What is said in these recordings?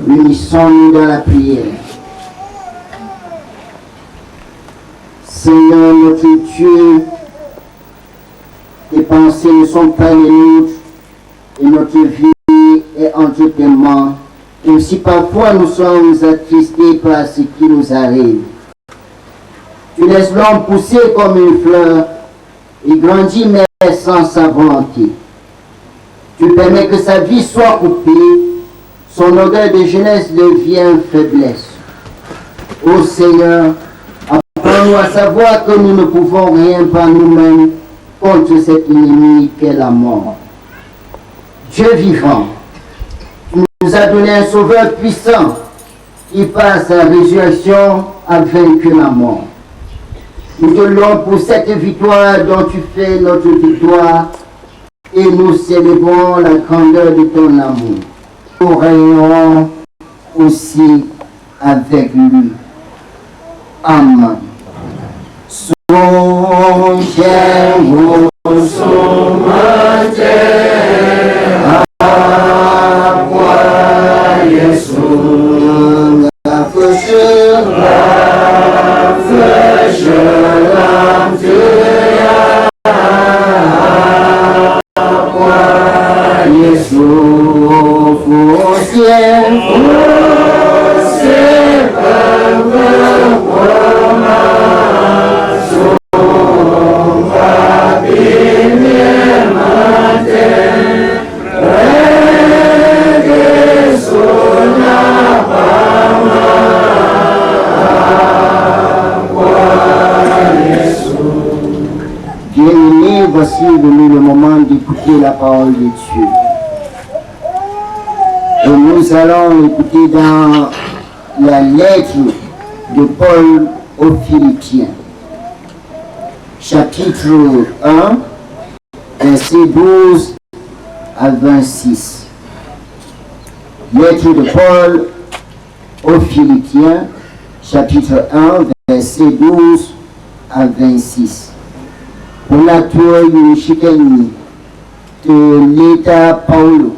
Unissons-nous dans la prière. Seigneur notre Dieu, tes pensées ne sont pas les nôtres et notre vie est entre tes mains. Même si parfois nous sommes attristés par ce qui nous arrive. Tu laisses l'homme pousser comme une fleur et grandir mais sans sa volonté. Tu permets que sa vie soit coupée, son orgueil de jeunesse devient faiblesse. Ô Seigneur, apprends-nous à savoir que nous ne pouvons rien par nous-mêmes contre cet ennemi qu'est la mort. Dieu vivant, tu nous as donné un sauveur puissant qui par sa résurrection a vaincu la mort. Nous te louons pour cette victoire dont tu fais notre victoire et nous célébrons la grandeur de ton amour. Nous régnons aussi avec lui. Amen. Songez-vous sur ma terre, à quoi Jésus la fraîche l'âme de Jésus, au ciel, bien-aimés, voici venu le moment d'écouter la parole de Dieu. Et nous allons écouter dans la lettre de Paul aux Philippiens, chapitre 1, versets 12 à 26. Lettre de Paul aux Philippiens, chapitre 1, versets 12 à 26. Pour la tour du Chicani de l'État Paulo,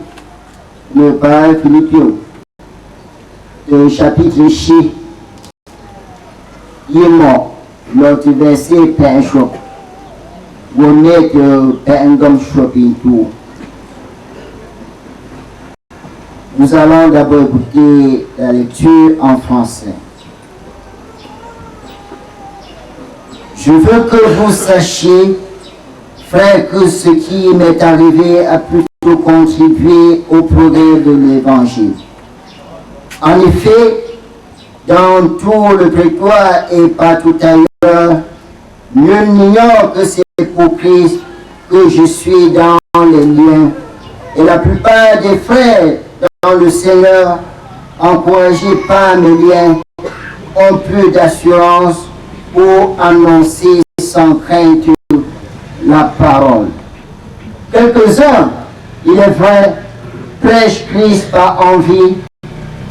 le père Philippio, le chapitre Chi, il est mort, l'autre verset Père Shop, vous n'êtes Père Ngam Shopping Tour. Nous allons d'abord écouter la lecture en français. Je veux que vous sachiez, frère, que ce qui m'est arrivé a plutôt contribué au progrès de l'Évangile. En effet, dans tout le territoire et partout ailleurs, nul n'ignore que c'est pour Christ que je suis dans les liens. Et la plupart des frères dans le Seigneur, encouragés par mes liens, ont peu d'assurance pour annoncer sans crainte la parole. Quelques-uns, il est vrai, prêchent Christ par envie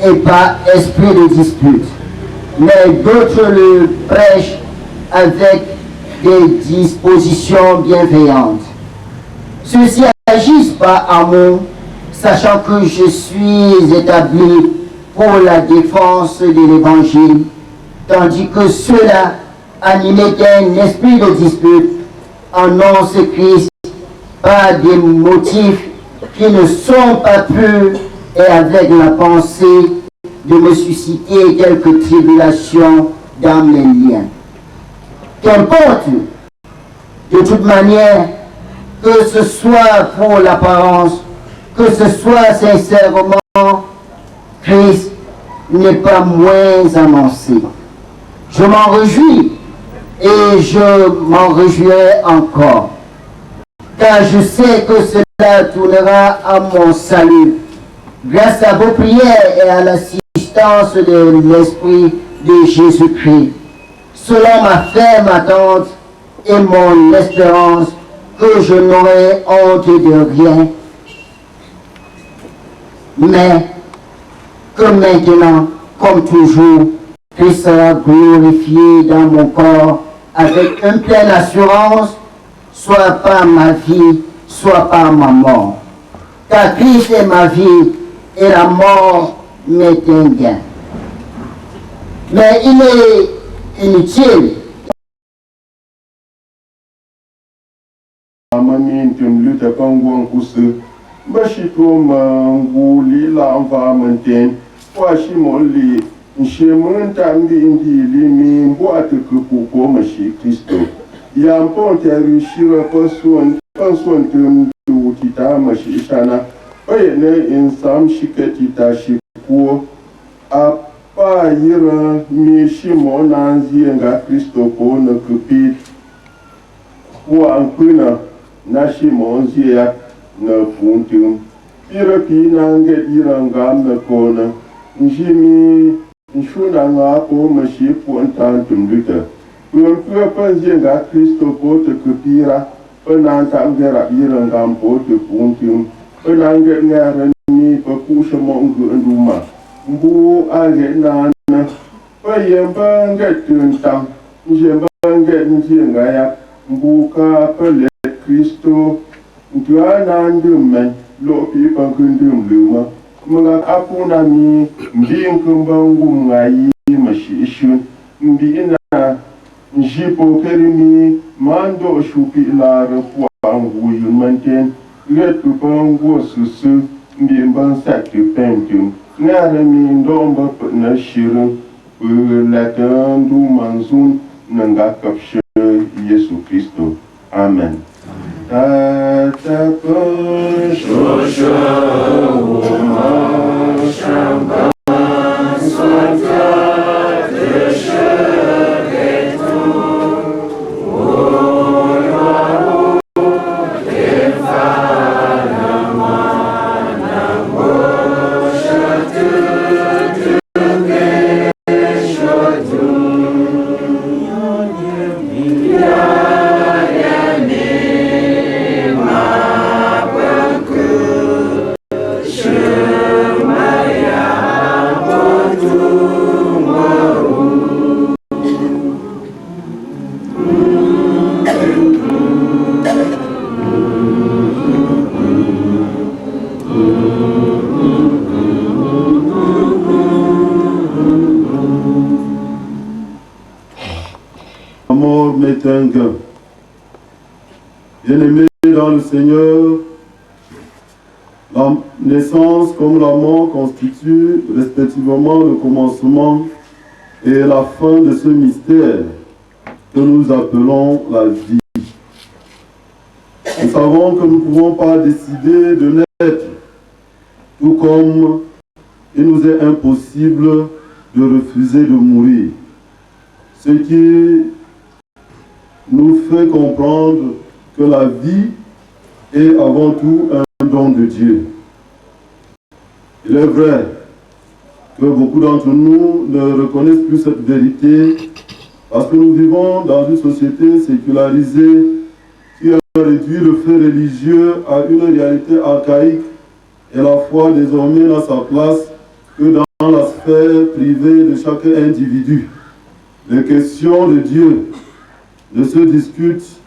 et par esprit de dispute, mais d'autres le prêchent avec des dispositions bienveillantes. Ceux-ci agissent par amour, sachant que je suis établi pour la défense de l'Évangile, tandis que ceux-là, animés d'un esprit de dispute, annoncent Christ par des motifs qui ne sont pas purs et avec la pensée de me susciter quelques tribulations dans mes liens. Qu'importe, de toute manière, que ce soit pour l'apparence, que ce soit sincèrement, Christ n'est pas moins annoncé. Je m'en réjouis et je m'en réjouirai encore, car je sais que cela tournera à mon salut, grâce à vos prières et à l'assistance de l'Esprit de Jésus-Christ. Selon ma ferme attente et mon espérance que je n'aurai honte de rien, mais que maintenant, comme toujours, Christ sera glorifié dans mon corps avec une pleine assurance, soit par ma vie, soit par ma mort. Car Christ est ma vie et la mort m'est un gain. Mais il est inutile. Pa yira mi shimo nanzi nga Kristo ko na kupi ko ankuna na shimo nzia na funtum pira pina nge yira ngam na kona njimi nshuna nga ko mashi pontan tumduta ko panzi nga Kristo ko te kupira pananta ngera yira ngam ko te funtum panange ngara ni pa kusha mongu nduma mbu ale nana pa yemba ngetunta njemba ngenjinga ya mbuka pele Kristo ntuana ndume lopi pankundum luma mga apuna mi mbinkumba ngumngayi mashishun mbina njipo kerimi mando shupi lara kwa nguyun manten letu pangu susu mbimban sakti pentum ngare mi ndomba na shirin ulatan du manzun nanga kapshe Yesu Kristo. Amen. Tata shosha uma shamba swanta deshe Bien-aimés dans le Seigneur, la naissance comme la mort constituent respectivement le commencement et la fin de ce mystère que nous appelons la vie. Nous savons que nous ne pouvons pas décider de naître, tout comme il nous est impossible de refuser de mourir. Ce qui nous fait comprendre que la vie est avant tout un don de Dieu. Il est vrai que beaucoup d'entre nous ne reconnaissent plus cette vérité parce que nous vivons dans une société sécularisée qui a réduit le fait religieux à une réalité archaïque et la foi désormais n'a sa place que dans la sphère privée de chaque individu. Les questions de Dieu ne se discutent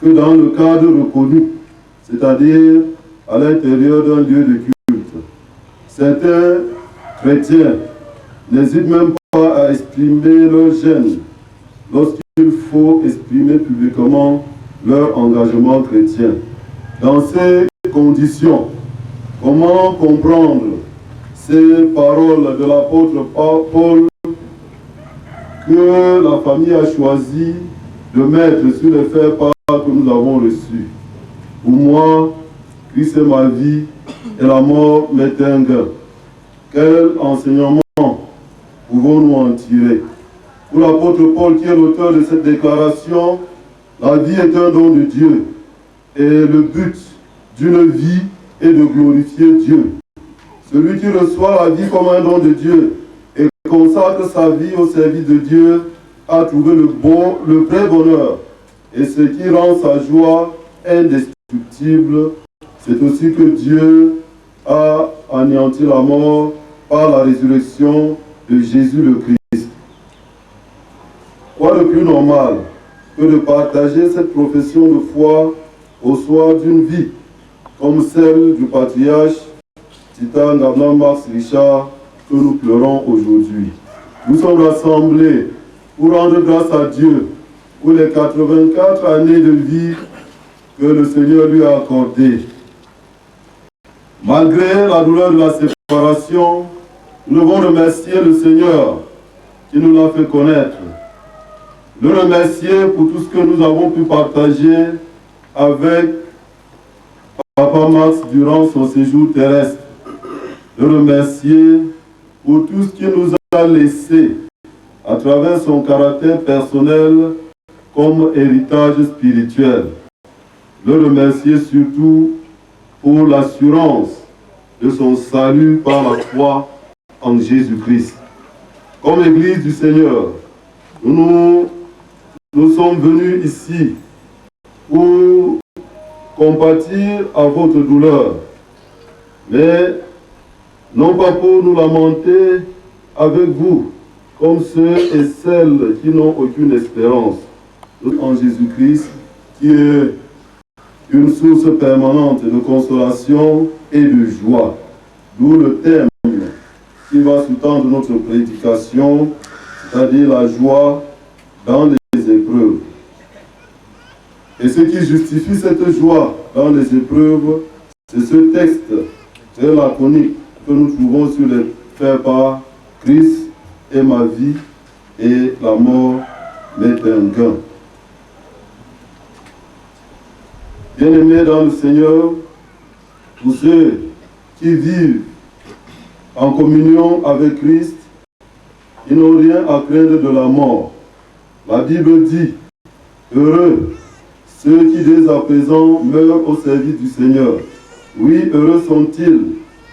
que dans le cadre reconnu, c'est-à-dire à l'intérieur d'un lieu de culte. Certains chrétiens n'hésitent même pas à exprimer leur gêne lorsqu'il faut exprimer publiquement leur engagement chrétien. Dans ces conditions, comment comprendre ces paroles de l'apôtre Paul que la famille a choisi de mettre sur les faire-part que nous avons reçus? Pour moi, Christ est ma vie et la mort m'est un gain. Quel enseignement pouvons-nous en tirer? Pour l'apôtre Paul, qui est l'auteur de cette déclaration, la vie est un don de Dieu et le but d'une vie est de glorifier Dieu. Celui qui reçoit la vie comme un don de Dieu et consacre sa vie au service de Dieu a trouvé le vrai bonheur. Et ce qui rend sa joie indestructible, c'est aussi que Dieu a anéanti la mort par la résurrection de Jésus le Christ. Quoi de plus normal que de partager cette profession de foi au soir d'une vie comme celle du patriarche Titan Abraham Max Richard que nous pleurons aujourd'hui. Nous sommes rassemblés pour rendre grâce à Dieu pour les 84 années de vie que le Seigneur lui a accordées. Malgré la douleur de la séparation, nous devons remercier le Seigneur qui nous l'a fait connaître. Le remercier pour tout ce que nous avons pu partager avec Papa Max durant son séjour terrestre. Le remercier pour tout ce qu'il nous a laissé à travers son caractère personnel comme héritage spirituel. Le remercier surtout pour l'assurance de son salut par la foi en Jésus-Christ. Comme Église du Seigneur, nous sommes venus ici pour compatir à votre douleur, mais non pas pour nous lamenter avec vous, comme ceux et celles qui n'ont aucune espérance en Jésus-Christ, qui est une source permanente de consolation et de joie. D'où le thème qui va sous-tendre notre prédication, c'est-à-dire la joie dans les épreuves. Et ce qui justifie cette joie dans les épreuves, c'est ce texte très laconique que nous trouvons sur les faits par Christ est ma vie et la mort m'est un gain. Bien-aimés dans le Seigneur, pour ceux qui vivent en communion avec Christ, ils n'ont rien à craindre de la mort. La Bible dit, heureux ceux qui dès à présent meurent au service du Seigneur. Oui, heureux sont-ils,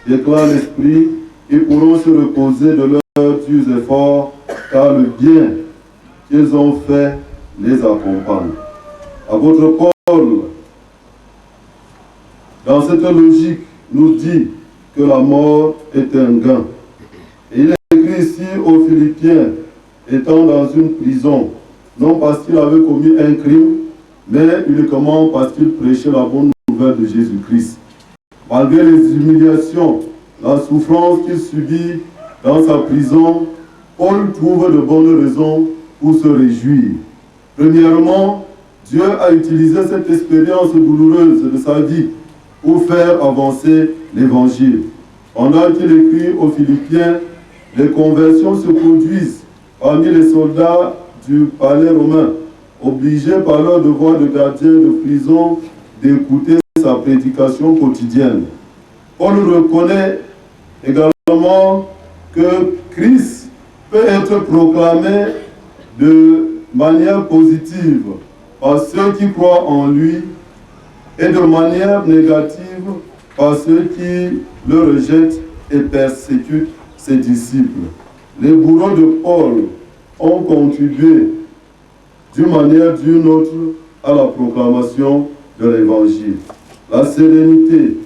déclare l'Esprit, ils pourront se reposer de leurs durs efforts, car le bien qu'ils ont fait les accompagne. Apôtre Paul, dans cette logique, nous dit que la mort est un gain. Et il est écrit ici aux Philippiens, étant dans une prison, non parce qu'il avait commis un crime, mais uniquement parce qu'il prêchait la bonne nouvelle de Jésus-Christ. Malgré les humiliations, la souffrance qu'il subit dans sa prison, Paul trouve de bonnes raisons pour se réjouir. Premièrement, Dieu a utilisé cette expérience douloureuse de sa vie pour faire avancer l'Évangile. Pendant qu'il écrit aux Philippiens, les conversions se produisent parmi les soldats du palais romain, obligés par leur devoir de gardien de prison d'écouter sa prédication quotidienne. Paul reconnaît également que Christ peut être proclamé de manière positive par ceux qui croient en lui et de manière négative par ceux qui le rejettent et persécutent ses disciples. Les bourreaux de Paul ont contribué d'une manière ou d'une autre à la proclamation de l'Évangile. La sérénité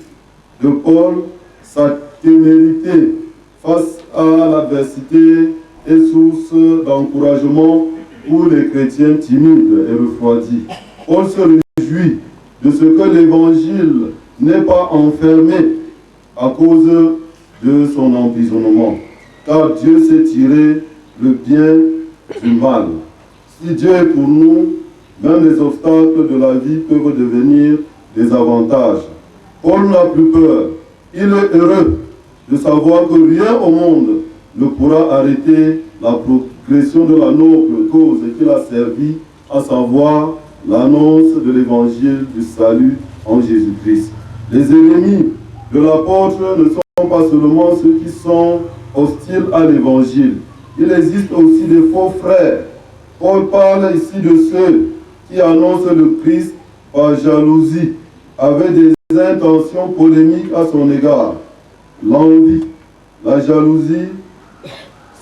de Paul, sa témérité face à l'adversité est source d'encouragement pour les chrétiens timides et refroidis. Paul se réjouit de ce que l'Évangile n'est pas enfermé à cause de son emprisonnement, car Dieu sait tirer le bien du mal. Si Dieu est pour nous, même les obstacles de la vie peuvent devenir des avantages. Paul n'a plus peur. Il est heureux de savoir que rien au monde ne pourra arrêter la progression de la noble cause qu'il a servi, à savoir l'annonce de l'évangile du salut en Jésus-Christ. Les ennemis de l'apôtre ne sont pas seulement ceux qui sont hostiles à l'évangile. Il existe aussi des faux frères. Paul parle ici de ceux qui annoncent le Christ par jalousie, avec des intentions polémiques à son égard. L'envie, la jalousie,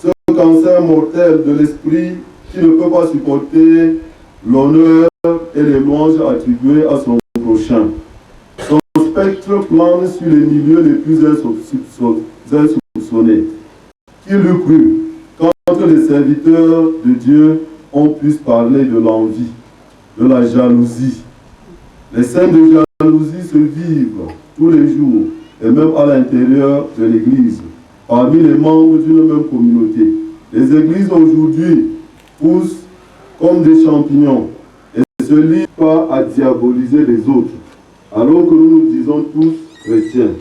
ce cancer mortel de l'esprit qui ne peut pas supporter l'honneur et les louanges attribuées à son prochain. Son spectre plane sur les milieux les plus insoupçonnés. soupçonné. Qui l'eût cru, quand les serviteurs de Dieu on puisse parler de l'envie, de la jalousie. Les scènes de jalousie se vivent tous les jours, et même à l'intérieur de l'Église, parmi les membres d'une même communauté. Les églises aujourd'hui poussent comme des champignons et ne se lient pas à diaboliser les autres, alors que nous nous disons tous chrétiens.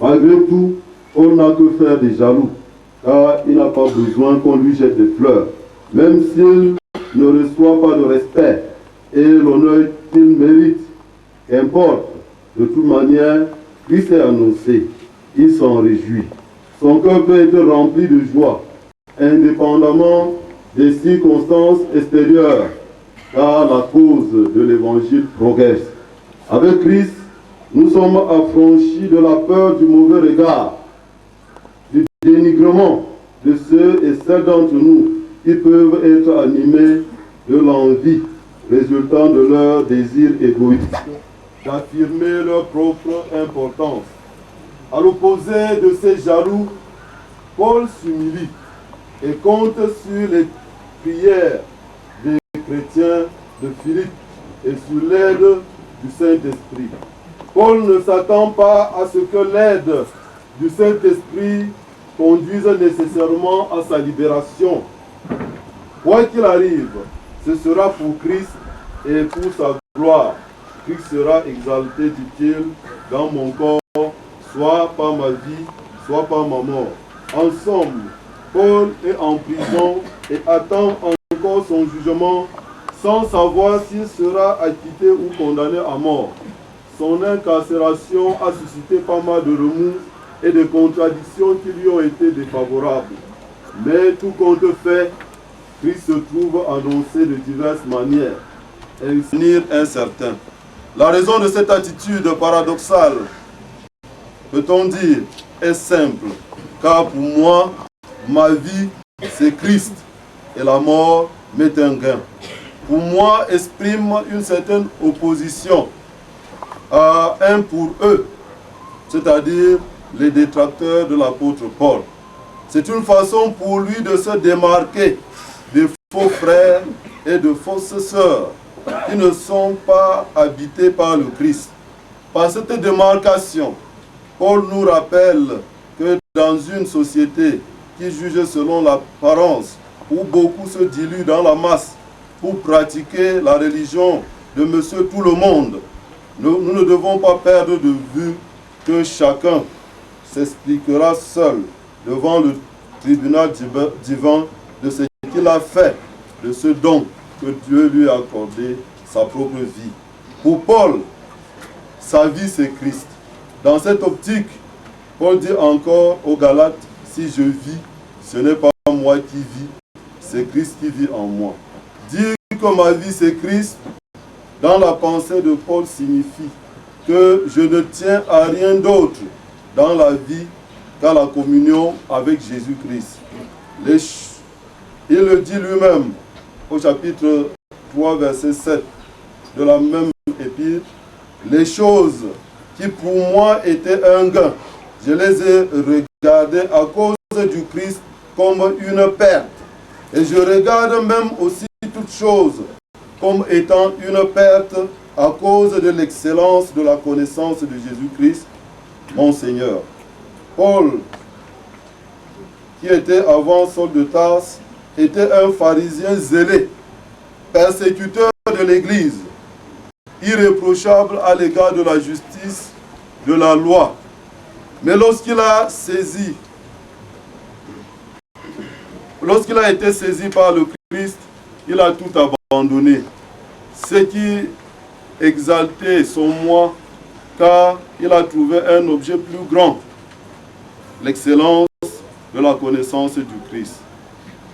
Malgré tout, on n'a que faire des jaloux, car il n'a pas besoin qu'on lui jette des fleurs, même s'il ne reçoit pas de respect et l'honneur qu'il mérite. Qu'importe, de toute manière, Christ est annoncé, il s'en réjouit. Son cœur peut être rempli de joie, indépendamment des circonstances extérieures, car la cause de l'évangile progresse. Avec Christ, nous sommes affranchis de la peur du mauvais regard, du dénigrement de ceux et celles d'entre nous qui peuvent être animés de l'envie résultant de leur désir égoïste d'affirmer leur propre importance. À l'opposé de ces jaloux, Paul s'humilie et compte sur les prières des chrétiens de Philippe et sur l'aide du Saint-Esprit. Paul ne s'attend pas à ce que l'aide du Saint-Esprit conduise nécessairement à sa libération. Quoi qu'il arrive, ce sera pour Christ et pour sa gloire. Christ sera exalté, dit-il, dans mon corps, soit par ma vie, soit par ma mort. En somme, Paul est en prison et attend encore son jugement sans savoir s'il sera acquitté ou condamné à mort. Son incarcération a suscité pas mal de remous et de contradictions qui lui ont été défavorables. Mais tout compte fait, Christ se trouve annoncé de diverses manières. Un avenir incertain. La raison de cette attitude paradoxale, peut-on dire, est simple. Car pour moi, ma vie, c'est Christ et la mort m'est un gain. Pour moi, exprime une certaine opposition à un pour eux, c'est-à-dire les détracteurs de l'apôtre Paul. C'est une façon pour lui de se démarquer des faux frères et de fausses sœurs qui ne sont pas habités par le Christ. Par cette démarcation, Paul nous rappelle que dans une société qui juge selon l'apparence, où beaucoup se diluent dans la masse pour pratiquer la religion de Monsieur Tout-le-Monde, nous ne devons pas perdre de vue que chacun s'expliquera seul devant le tribunal divin de ce qu'il a fait, de ce don que Dieu lui a accordé, sa propre vie. Pour Paul, sa vie c'est Christ. Dans cette optique, Paul dit encore aux Galates, si je vis, ce n'est pas moi qui vis, c'est Christ qui vit en moi. Dire que ma vie c'est Christ, dans la pensée de Paul signifie que je ne tiens à rien d'autre dans la vie qu'à la communion avec Jésus-Christ. Il le dit lui-même au chapitre 3, verset 7 de la même épître. Les choses qui pour moi étaient un gain, je les ai regardées à cause du Christ comme une perte. Et je regarde même aussi toutes choses comme étant une perte à cause de l'excellence de la connaissance de Jésus-Christ, mon Seigneur. Paul, qui était avant Saul de Tarse, était un pharisien zélé, persécuteur de l'Église, irréprochable à l'égard de la justice, de la loi. Mais lorsqu'il a été saisi par le Christ, il a tout abandonné. Ce qui exaltait son moi, car il a trouvé un objet plus grand, l'excellence de la connaissance du Christ.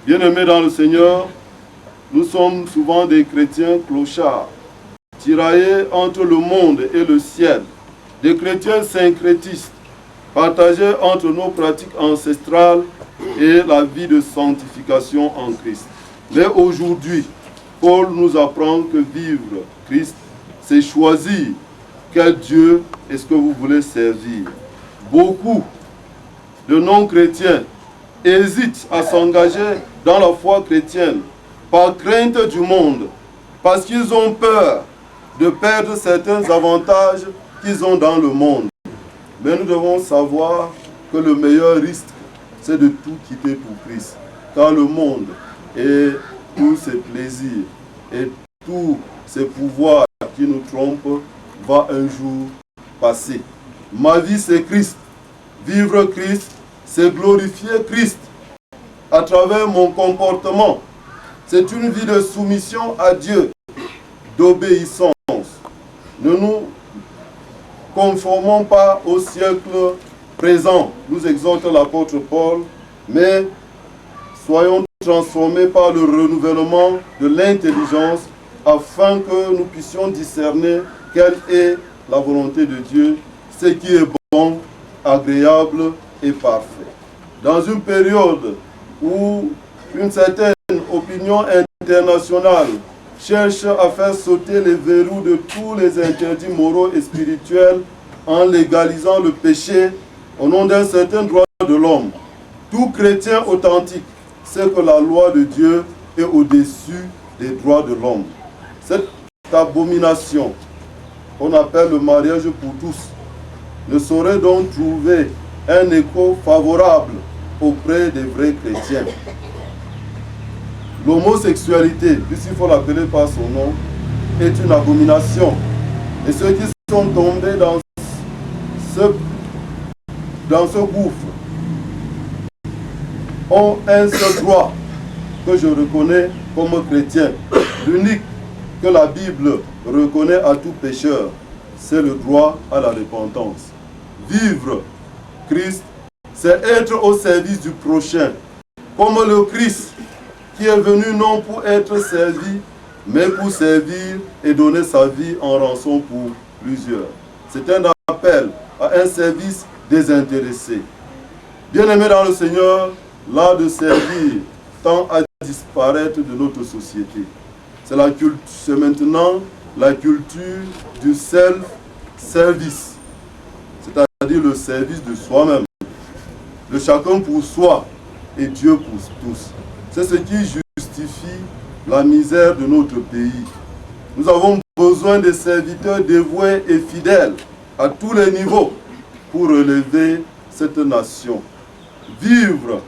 Bien-aimés dans le Seigneur, nous sommes souvent des chrétiens clochards, tiraillés entre le monde et le ciel, des chrétiens syncrétistes, partagés entre nos pratiques ancestrales et la vie de sanctification en Christ. Mais aujourd'hui, Paul nous apprend que vivre Christ, c'est choisir quel Dieu est-ce que vous voulez servir. Beaucoup de non-chrétiens hésitent à s'engager dans la foi chrétienne par crainte du monde, parce qu'ils ont peur de perdre certains avantages qu'ils ont dans le monde. Mais nous devons savoir que le meilleur risque, c'est de tout quitter pour Christ. Car le monde et tous ses plaisirs et tous ses pouvoirs qui nous trompent va un jour passer. Ma vie, c'est Christ. Vivre Christ, c'est glorifier Christ à travers mon comportement. C'est une vie de soumission à Dieu, d'obéissance. Ne nous conformons pas au siècle présent, nous exhorte l'apôtre Paul, mais soyons transformés par le renouvellement de l'intelligence afin que nous puissions discerner quelle est la volonté de Dieu, ce qui est bon, agréable et parfait. Dans une période où une certaine opinion internationale cherche à faire sauter les verrous de tous les interdits moraux et spirituels en légalisant le péché au nom d'un certain droit de l'homme. Tout chrétien authentique sait que la loi de Dieu est au-dessus des droits de l'homme. Cette abomination qu'on appelle le mariage pour tous ne saurait donc trouver un écho favorable auprès des vrais chrétiens. L'homosexualité, puisqu'il faut l'appeler par son nom, est une abomination. Et ceux qui sont tombés dans ce gouffre ont un seul droit que je reconnais comme chrétien, l'unique que la Bible reconnaît à tout pécheur, c'est le droit à la repentance. Vivre Christ, c'est être au service du prochain, comme le Christ qui est venu non pour être servi, mais pour servir et donner sa vie en rançon pour plusieurs. C'est un appel à un service désintéressé. Bien-aimés dans le Seigneur, l'art de servir tend à disparaître de notre société. C'est maintenant la culture du self-service, c'est-à-dire le service de soi-même. Le chacun pour soi et Dieu pour tous. C'est ce qui justifie la misère de notre pays. Nous avons besoin de serviteurs dévoués et fidèles à tous les niveaux pour relever cette nation. Vivre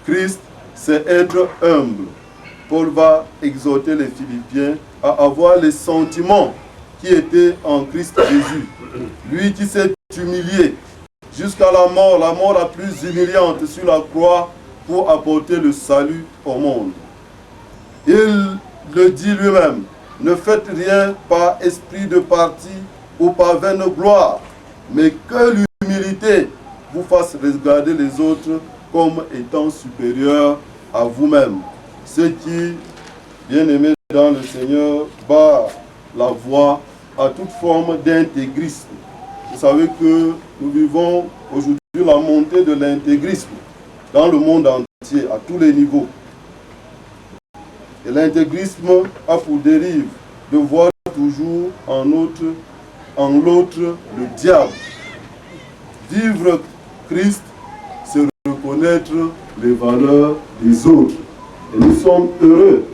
Christ, c'est être humble. Paul va exhorter les Philippiens à avoir les sentiments qui étaient en Christ Jésus. Lui qui s'est humilié jusqu'à la mort la plus humiliante sur la croix pour apporter le salut au monde. Il le dit lui-même, ne faites rien par esprit de parti ou par vaine gloire, mais que l'humilité vous fasse regarder les autres comme étant supérieurs à vous-même. Ce qui, bien-aimés dans le Seigneur, barre la voie à toute forme d'intégrisme. Vous savez que nous vivons aujourd'hui la montée de l'intégrisme dans le monde entier, à tous les niveaux. Et l'intégrisme a pour dérive de voir toujours en l'autre le diable. Vivre Christ, c'est reconnaître les valeurs des autres. Et nous sommes heureux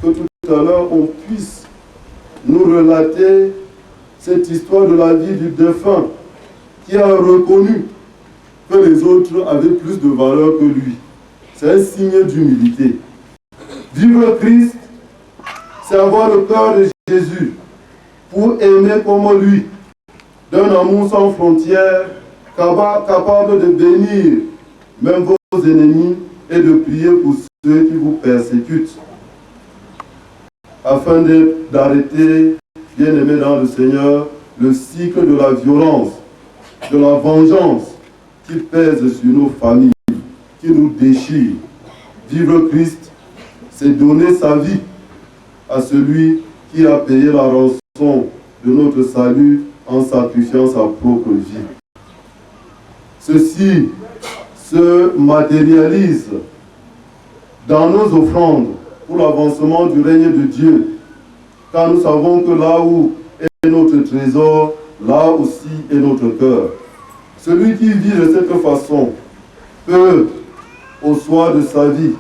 que tout à l'heure on puisse nous relater cette histoire de la vie du défunt qui a reconnu que les autres avaient plus de valeur que lui. C'est un signe d'humilité. Vivre Christ, c'est avoir le cœur de Jésus pour aimer comme lui, d'un amour sans frontières, capable de bénir même vos ennemis et de prier pour ceux qui vous persécutent, afin d'arrêter, bien-aimés dans le Seigneur, le cycle de la violence, de la vengeance qui pèse sur nos familles, qui nous déchire. Vivre Christ, c'est donner sa vie à celui qui a payé la rançon de notre salut en sacrifiant sa propre vie. Ceci se matérialise dans nos offrandes pour l'avancement du règne de Dieu, car nous savons que là où est notre trésor, là aussi est notre cœur. Celui qui vit de cette façon peut au soir de sa vie,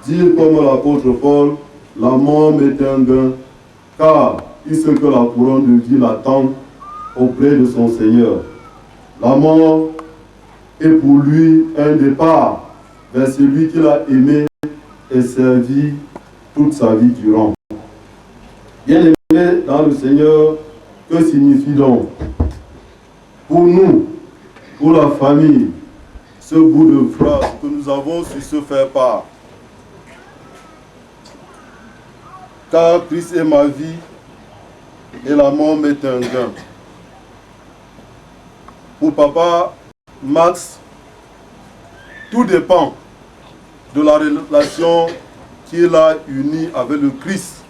dire comme l'apôtre Paul, la mort m'est un gain, car il sait que la couronne de vie l'attend auprès de son Seigneur. La mort est pour lui un départ vers celui qu'il a aimé et servi toute sa vie durant. Bien-aimés dans le Seigneur, que signifie donc pour nous, pour la famille, ce bout de phrase que nous avons su se faire part? Car Christ est ma vie et la mort m'est un gain. Pour papa Max, tout dépend de la relation qu'il a unie avec le Christ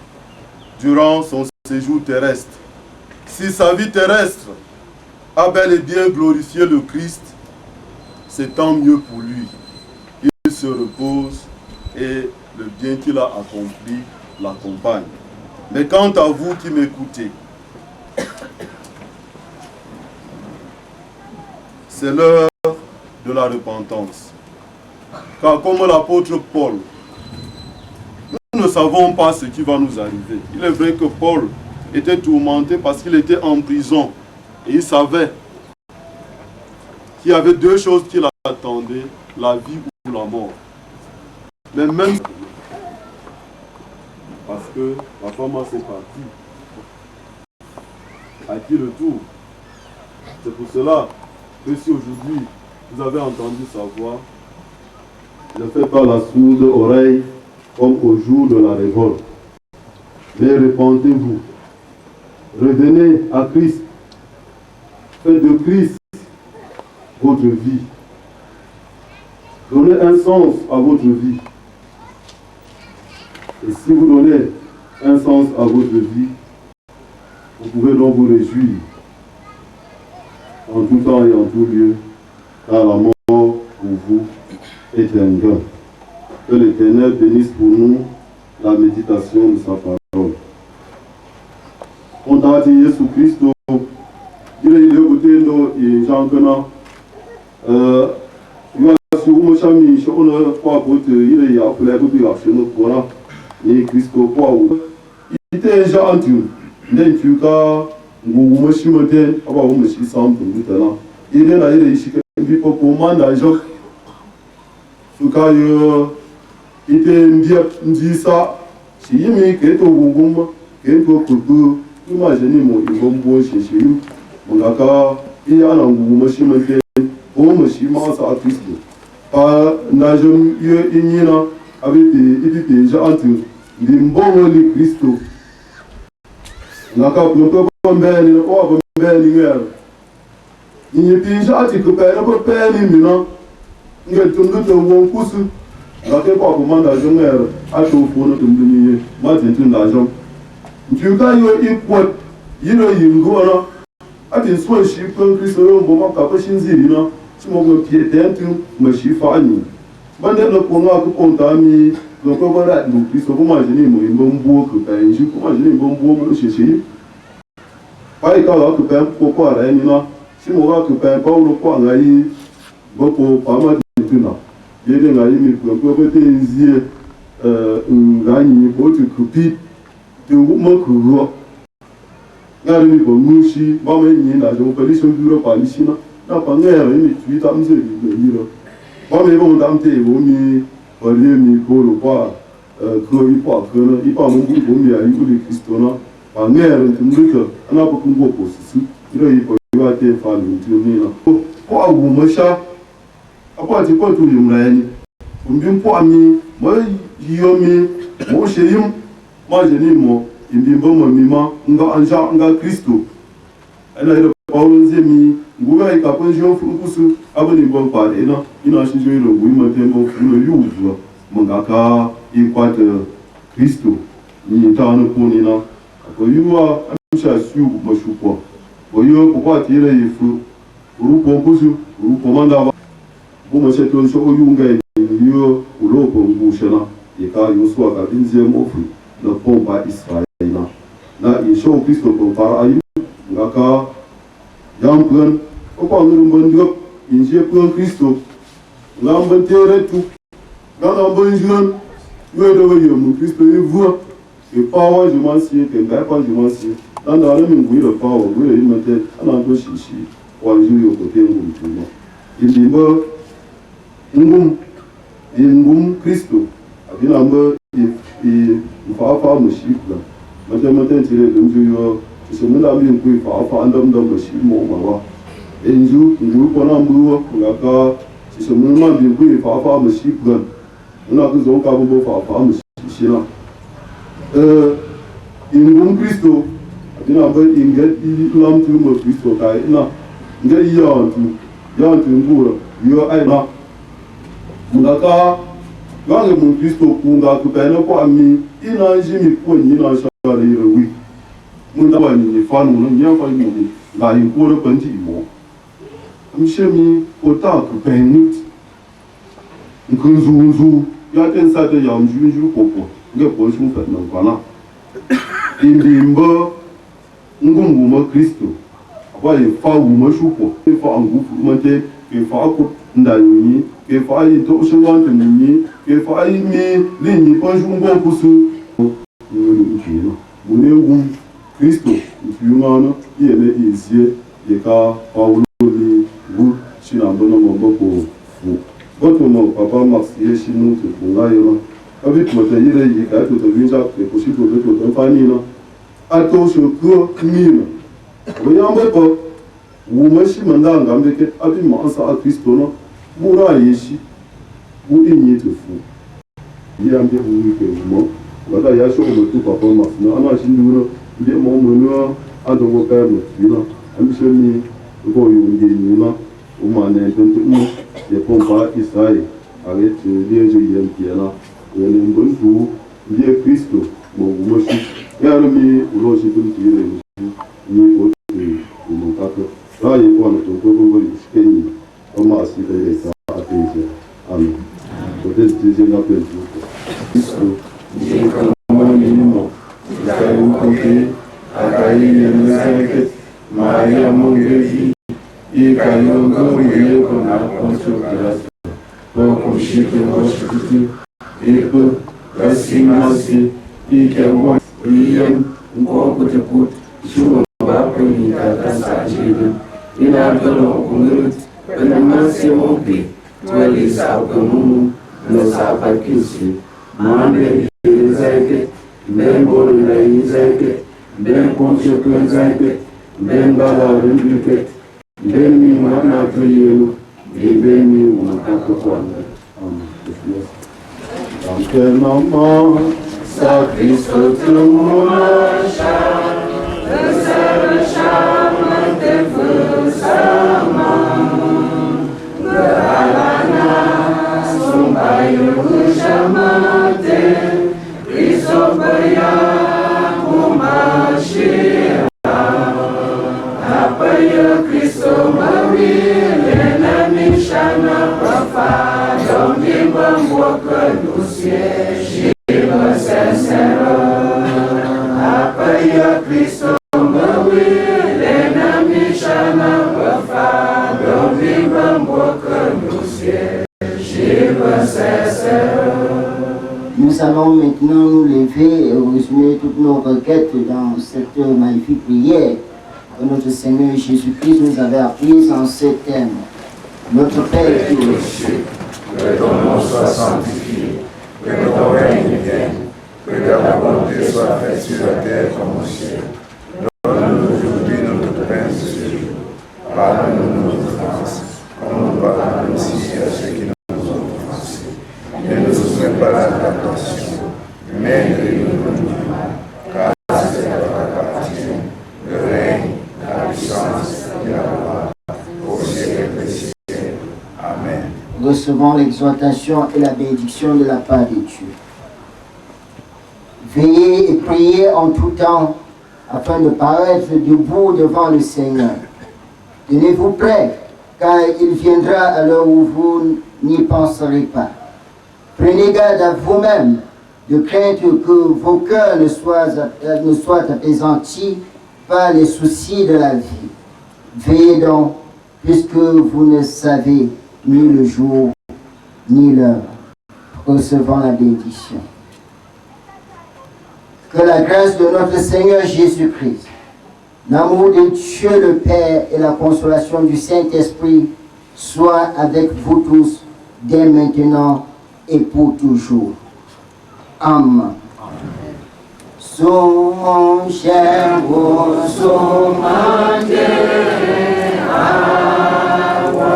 durant son séjour terrestre. Si sa vie terrestre a bel et bien glorifié le Christ, c'est tant mieux pour lui. Il se repose et le bien qu'il a accompli l'accompagne. Mais quant à vous qui m'écoutez, c'est l'heure de la repentance. Car comme l'apôtre Paul, nous ne savons pas ce qui va nous arriver. Il est vrai que Paul était tourmenté parce qu'il était en prison. Et il savait qu'il y avait deux choses qui l'attendaient, la vie ou la mort. Mais même parce que la femme s'est partie, à qui le tour? C'est pour cela que si aujourd'hui vous avez entendu sa voix, ne faites pas la sourde oreille comme au jour de la révolte. Mais repentez-vous. Revenez à Christ. Faites de Christ votre vie. Donnez un sens à votre vie. Et si vous donnez un sens à votre vie, vous pouvez donc vous réjouir en tout temps et en tout lieu, car la mort pour vous est un gain. Que l'Éternel bénisse pour nous la méditation de sa parole. On t'a dit Jésus Christ, il est côté de Jean Kena. Il y a sur mon chami, je ne sais pas côté, il y a appelé à couper la chaîne pour là. Et Christ, quoi, il était déjà en tout. Mais tu as vous me chimotez, ah bah vous me chissons pour tout à l'heure. Il est là, il est ici, il faut commander à Job. Ce cas, il était dit ça. Si il me quitte au Gougoum, qu'il faut que vous imaginez mon bon chez lui. Mon gars, il y a un Gougoum chimoté, pour me chimant ça à Christ. Par Najum, il y a avec des déjà en tout. Il est bon, le Christ. Naka plutôt comme ben ni ko ben ni ngel ni pi jati ko pe ko pe ni mina ngel tundu to won kusu la ke ko manda jonger a to fo no tundu ni ma tin la jom nju ka yo ikwo yino yingo na ati so shi ko Kristo yo mo ma ka ko shinziri na ti mo go pie tentu mo shi fa ni bande no ko no ko konta mi donc on va nous Christ comment imaginer mon bon que ben je comment imaginer bon mo chercher pas et quand que ben pourquoi là ni là si mon va que ben pas le quoi là il beaucoup pas mal de tout là il est là il me peut peut yeux là ni pour te couper de mo que là ni pour nous si ba me ni là je peux lui sur bureau pas ici là pas ngaire ni tu t'as mis le là ba me bon dame te bon mi au lieu mi pour le quoi que il pas que il pas mon goût pour mi à il de Christona en mer ndika ana pas qu'on voit aussi il va te faire le tourner là quoi vous me chat après tu peux tout le monde on bien pour mi moi yomi moi chez moi je dis moi il dit bon mima nga Christo elle a Paulo zemi nguva ikaponjio fukusu aboni bon parler là il a changé le oui maintenant le yuzu mangaka ikwate Christo ni tano ponina ko yuwa amsha su mashuko boyo ko tire yifu urupo kusu urupo manda bo mo seto so oyunga yo uropo ngushana ika yuswa ka dinze mofu le pompa Israël na isho Christo ko para ayu ngaka Yampun, au point où nous avons dit, Christo, l'ambassadeur tout, Dans un bon jeune, nous devons mon Christ, il voit. Et pas je m'en suis, que pas je m'en suis. Dans le même bruit, le pas, vous voulez mettre un peu chichi, ou un jour au côté de mon. Il dit, Ngum Christo, il a il faut faire mon chiffre. Maintenant, tiré de Dieu, je me l'ai mis pour faire un homme dans le chiffre, mon maman. Et un jour, nous prenons un bout, on a qu'à, si je me l'ai mis pour faire mon chiffre, on a besoin qu'à vous faire mon chiffre. Ngum Christo, il a il l'homme tout mon Christo, il a yantu ngura, yo aina. Mundaka, yange mon Christo, kunga kupene kwa mi, ina jimi kwenye ina shari rewi. Mundaka ni fanu, nyamba ni la inkura panti imo. Mshemi ota kupene, nkunzu, ya tensa de yamjunju popo, nge ponchu fetna kana. Indimba, ngumuma Christo. Apa fa wuma shupo, fa angufu mante, fa ko ndani, fa yi to shawante ni, fa yi mi lini panjungo kusu. Mune Christo, yungana, yele izie, yeka pauloli, gu shinambona mamboko fu. Gotomo papa Maxie shinu te kungayo. Avec mon tailleur, il y a tout le monde qui est possible de tout le famille. Attention, que mine. Voyons pas. Vous m'achetez maintenant, avec habillement ça à Christo, Moura Yeshi, vous ignez tout fou. Il y a un peu de mouvement. Voilà, il y a chaud comme tout papa Maxie. On a chinois, il y a mon meneur, à de vos pères, il y a un monsieur ni, vous voyez, il y a un moment, il y a pas Israël. Arrête, il y a un jeu qui est là. Il y a un bon jour, il y a Christo, mon monsieur. Il y a un ami, où l'on s'est dit, ni autre, mon papa. Là, il y a un peu de Kenya. On m'a assuré ça à Kenya. Amen. Peut-être que j'ai un appel pour Christo. Il y a un minimum. Il y a un côté, à Kaï, il y a un cinq, Maria, mon Dieu, il y a un peu qu'on a construit. Donc, on chie que moi, je suis et que la signation et que moi, il y a un corps de coute sur le bas pour une catastrophe. Il a que l'on conduit, pendant ces mots, toi les arbres nous a qu'ici. Mandé les aigues, ben bon les aigues, ben conçu que les aigues, ben bala répliqué, ben mi mana priou, et ben mi mana quoi. Dans quel moment sacrifice tout mon achat, le seul charme de vous le halana, son baillou chamate, Isobaya, pour marcher, Apaya Christo Marie, l'ennemi chana profa, donc il va voir que nous sièges, il va sincère, Apaya Christo Marie, l'ennemi chana profa, donc il va voir que nous sièges, il va sincère. Nous allons maintenant nous lever et résumer toutes nos requêtes dans cette magnifique prière que notre Seigneur Jésus-Christ nous avait apprise en ces termes. Notre Père qui est aux cieux, que ton nom soit sanctifié, que ton règne vienne, que ta volonté soit faite sur la terre comme au ciel. Donne-nous aujourd'hui notre pain de ce jour. Pardonne-nous nos offenses, comme nous pardonnons aussi à ceux qui nous ont offensés. Ne nous soumets pas à la tentation, mais délivre-nous du mal, car c'est ta partie, le règne, la puissance et la gloire, au siècle des siècles. Amen. Recevons l'exhortation et la bénédiction de la part de Dieu. Veillez et priez en tout temps afin de paraître debout devant le Seigneur. Tenez-vous prêts, car il viendra à l'heure où vous n'y penserez pas. Prenez garde à vous-même, de crainte que vos cœurs ne soient apaisantis par les soucis de la vie. Veillez donc, puisque vous ne savez ni le jour ni l'heure. recevons la bénédiction. Que la grâce de notre Seigneur Jésus-Christ, l'amour de Dieu le Père et la consolation du Saint-Esprit soient avec vous tous, dès maintenant et pour toujours. Amen. Sum Shervo Sumande Awa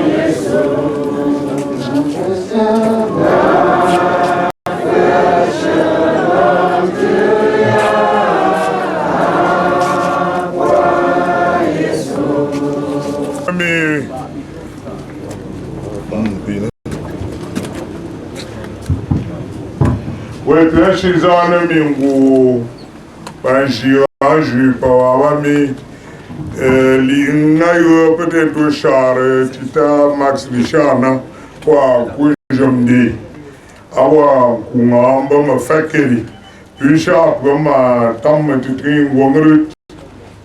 Yesu Wetwe shizana mingu banjira ju pawami li ngayo peut-être chare tita max bishana kwa kujamdi awa kungamba mafakeri pisha kama tamatitin wongru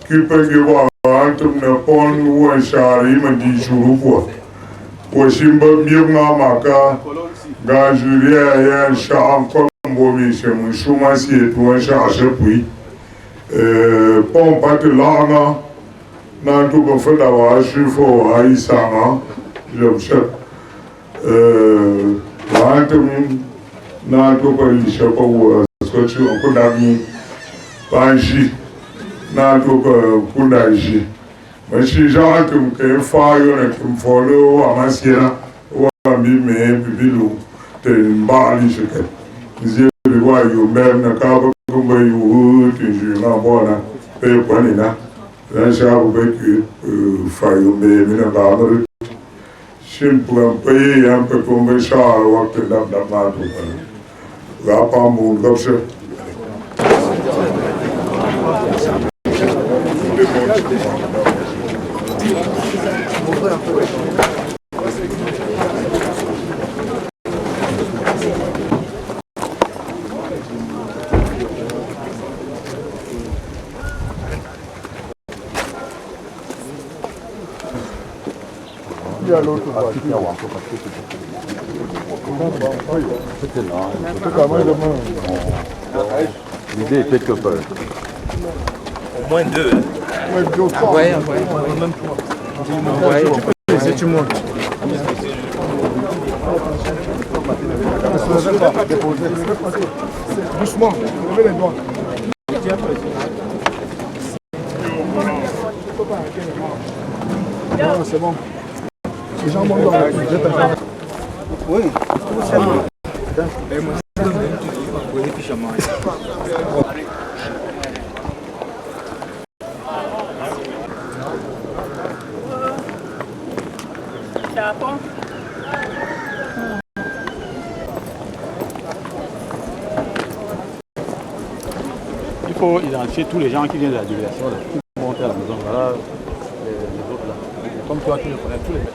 kipege wa antum na pon wa share mandi shurupo wa shimba miyama maka ga julia ya sha'an Bomi chez mon chemin si et toi charge puis pom pas de lana nan tout bon fait d'avoir je faut aïsama je sais wantum nan tout pas il chapeau ou scotch on peut d'amis banji nan tout pas kundaji mais si j'entends que fayo ne tum follow amasiera ou ami me bibilu te mbali cheke Dieu le voit you même na kaba kumba you tu na bona pe kwanina la shabu be ku fayo me mina ba no shimpu pe ya pe kumba shar wakte dab dab ma tu ga pa mu gopse Il y a l'autre voiture. L'idée est quelque part. Au moins deux. Ouais, même trois. Ouais, si tu montes. Doucement, levez les doigts. Non, c'est bon. Les gens montent dans la oui, c'est bon. Il faut identifier tous les gens qui viennent de la délégation, qui vont monter à la maison. Voilà les autres là. Comme toi, tu les connais tous les gens.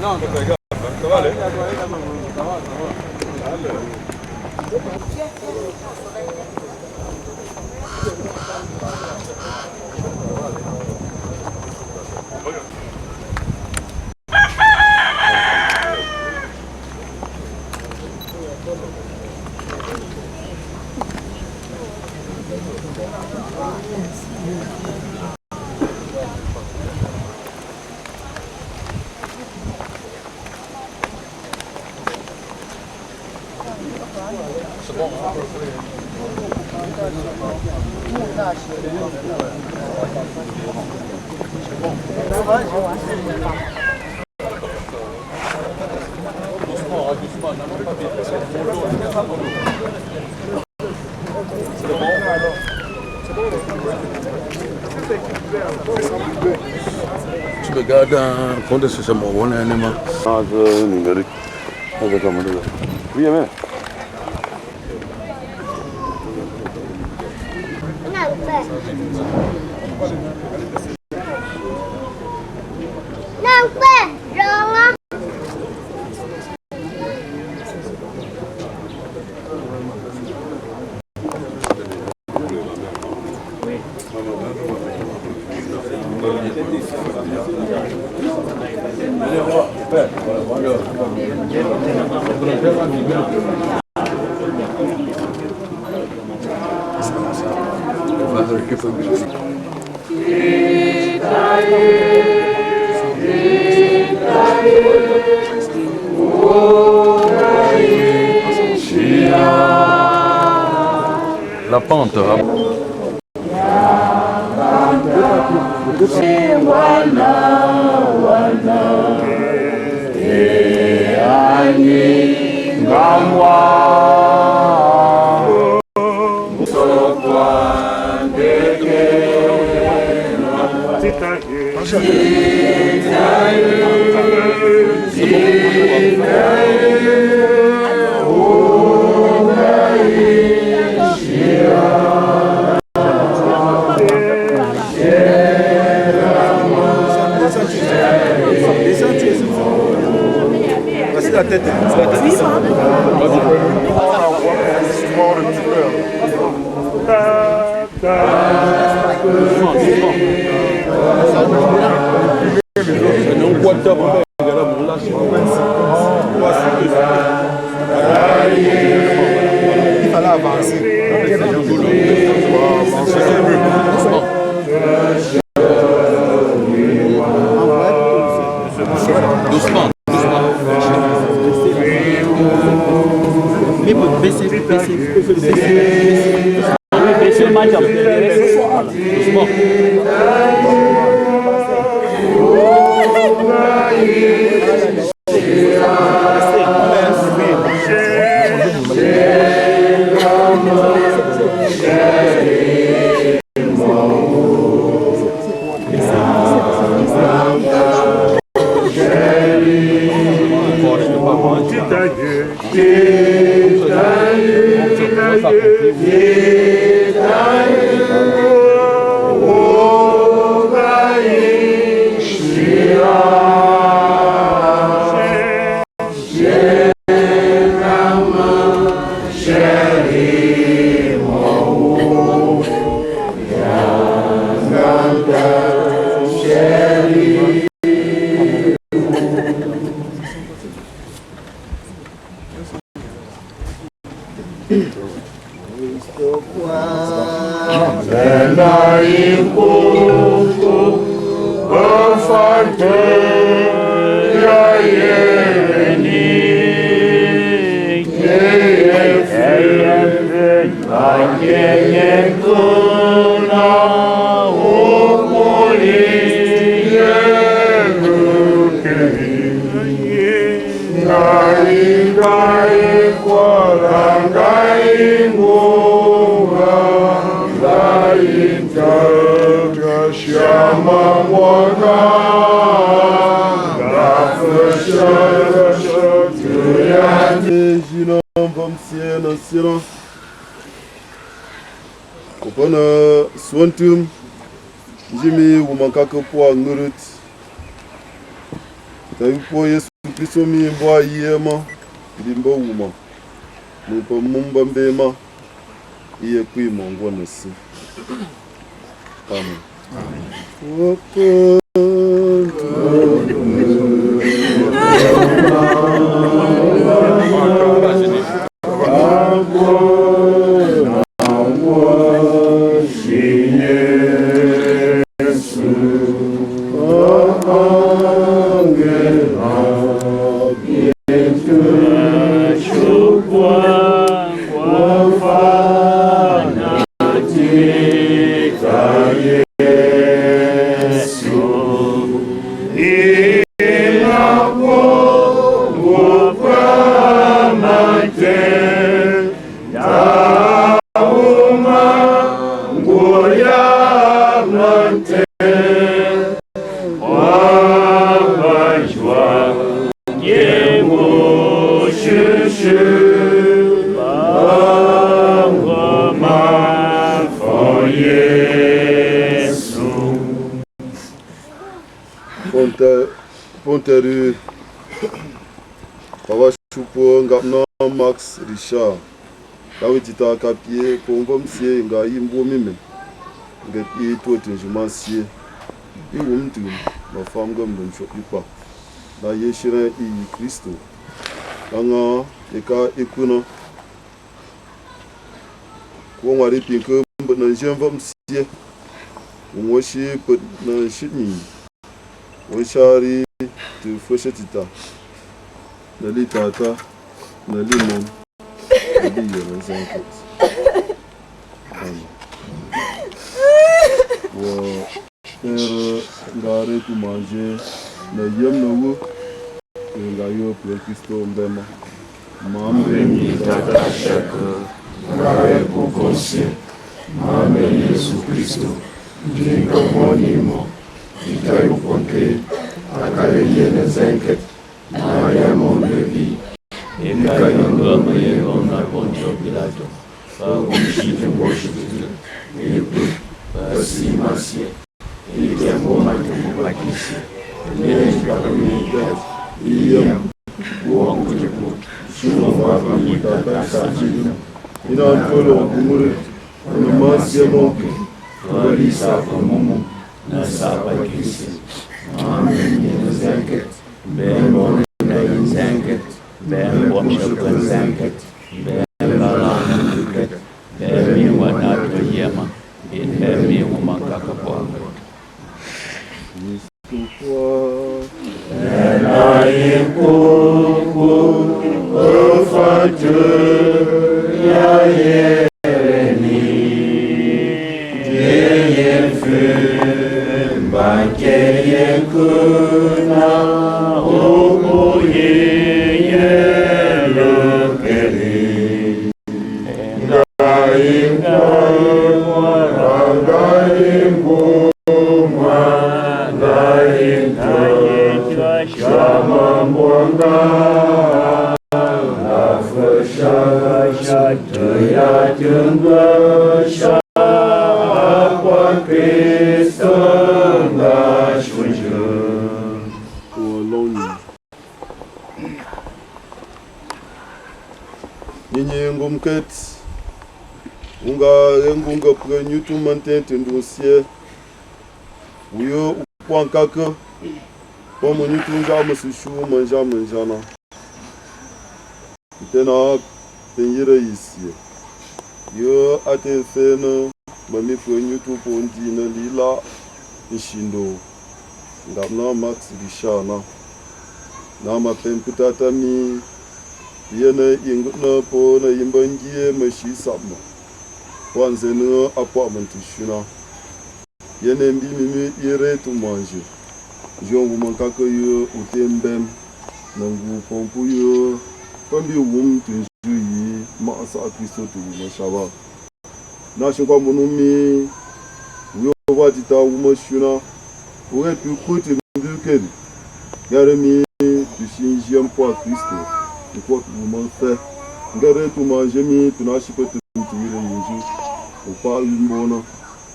Non, ça va aller. Tu me gardes un compte sur ce moment, on a un élément. Numérique. Oui, mais. La pente. La tête, il fallait avancer. Doucement. Mais pour baisser le match doucement. Kupana swantum Jimmy Wumakaka po ngurut Taipo Yesu Kristo mi mbo yema Dimbo wuma Mupa mumba mbema Iye kui mongo nasi Amen. Yeah. Ponte Papa Choupo Ngapna Max Richard Kawitita Kapie Pomvomsie Nga Imbo Mime Ngapi Tote Jumansie Iwumtu Ma femme Gam Don Chopipa Na Yeshira I Christo Kanga Eka Ekuna Wongwari Pinke Na Jemvomsie Wongwashi Put Na Shitni Wishari Tu Foshetita Nali Tata Nali Mom Nali Yere Zanket Wa Ere Ngare Tu Manger Na Yem Nowo Ngayo Pien Christo Mbema Mambe Tata Shaka Ngare Kukonsi Mambe Yesu Christo Jinga Monimo Ikayu Ponte Akale Yene Zanket Maria Mondevi Ikayu Ngamaye Ona Poncho Pilato Fagushite Moshite Ibu Basi Masie Itembo Matumubakisi Nenga Kamika Iyam Uongujipu Shuma Famita Tasajina Ina Tolo Kumuri Masia Monke Walisa Pamumu Nasapa Kisi Amen Yene Zanket Ben Zanket, Ben Washington Zanket, Ben Balan Duket, Ben Wanato Yema, in Heavy Woman Kakapon. And I am Kuku, Fatu, Yayeni, Jayen Fun, Bankayen Kuna. Unga prenyutu mantente ndosie Uyo ukwankaka Pomo nyutu njama sushu manjana Itena penyira isie Yo ate fena Mami prenyutu pondina lila Ishindo Ngapna Max Rishana Nama pemputata mi Yena ingutna po na yimbangie mashi sabma Wanzeno appointment shuna Yene mbi mimi ire tu manje Jongu mankaka yo utembem Nangu pompu yo Pambi wum tunjuyi Ma asa Kristo tu mashaba Na shinkwa monumi Uyo wajita wuma shuna Uwe pi kuti mbukeri Yare mi Tushinji mpo Kristo Ikwa wuma fe Ngare tu manje mi Tunashipete Tire yinju Upa limbona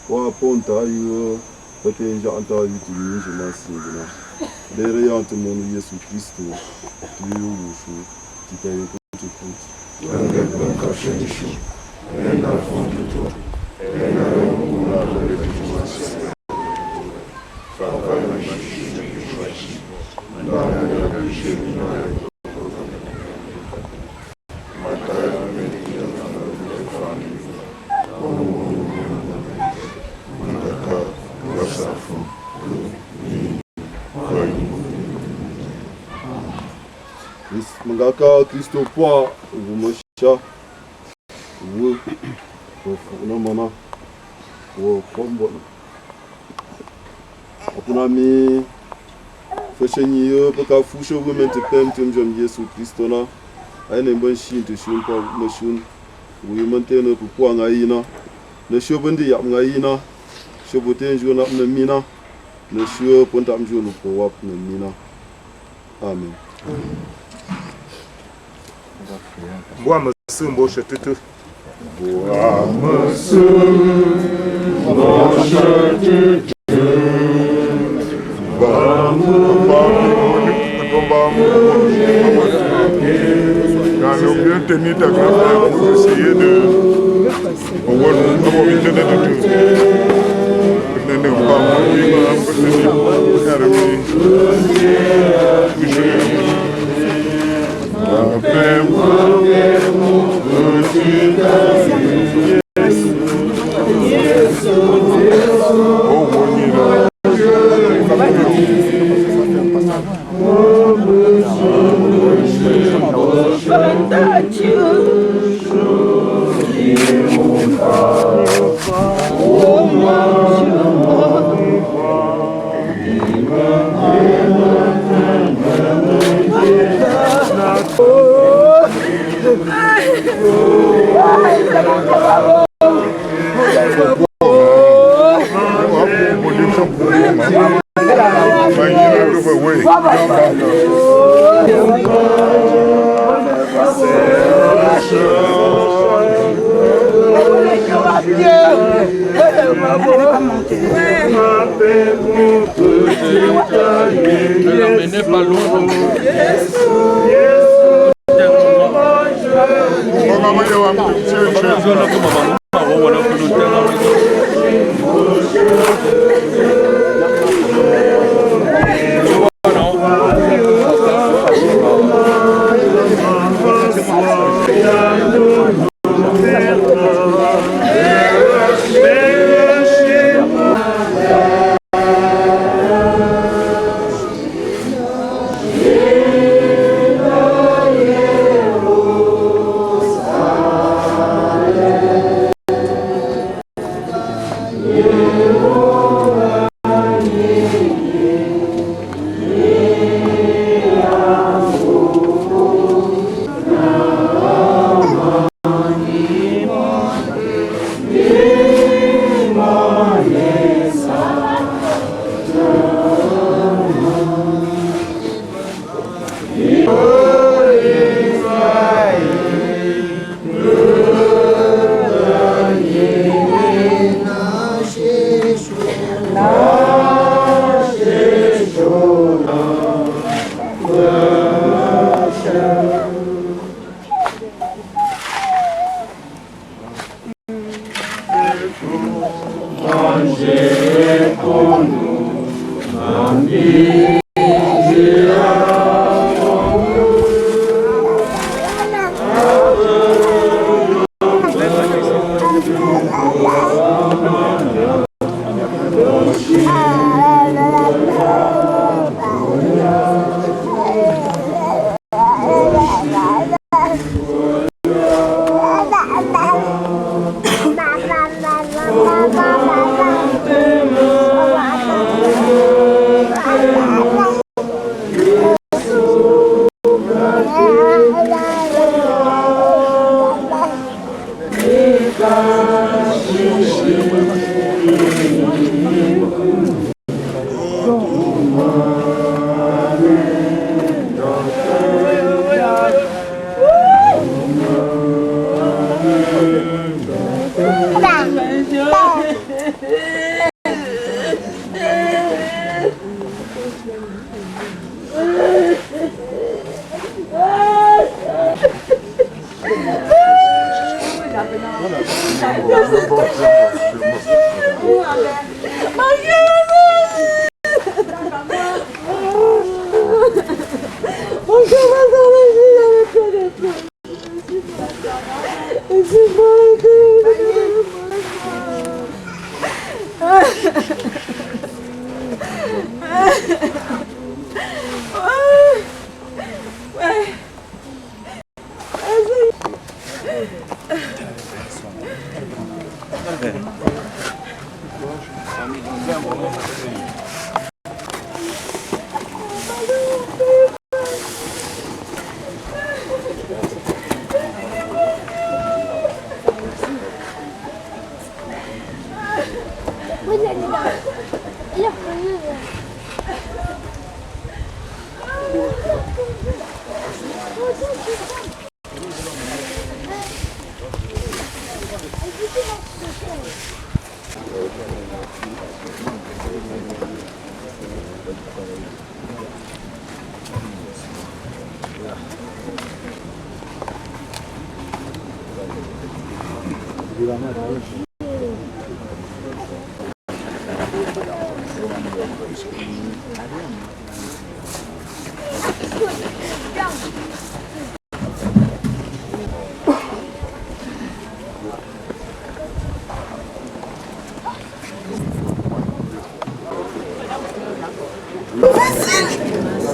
Wa ponta yu Pate njanta yuti yinju nasingina Dere yantu monu Yesu Kristo Tuyo wushu Tika yuko tukuti Yange banka shenishu Ena fonduto Ena yungu na dole kutumasi Faka na shishi Shishi Ndana ya kishe minare Mangaka Kristo poa Umusha Wu Ufuna mana Wu kombo Apuna mi Fashenyi yo Paka fusho womente pem Temjom Yesu Kristo na Aine mban shin te shun pa mashun Wu mantene kukua ngayina Na shobundi yap ngayina Shoboten jona na mina Na shio ponta mjonu po wap na mina Amen Boa maçã, bocha, tutu. Boa maçã, bocha, tutu. Vamos Quand on bien tenir ta grand-mère pour essayer de... On va nous éviter de tout. On n'est pas mourir, on peut tenir carrément.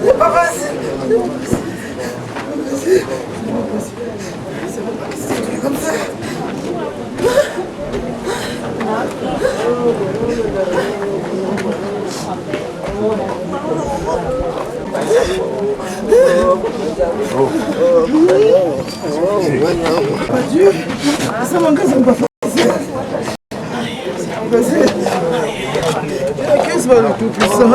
C'est pas facile. C'est comme ça. Pas Dieu. Ça manque, ça me pas facile. Qu'est-ce que le tout puissant?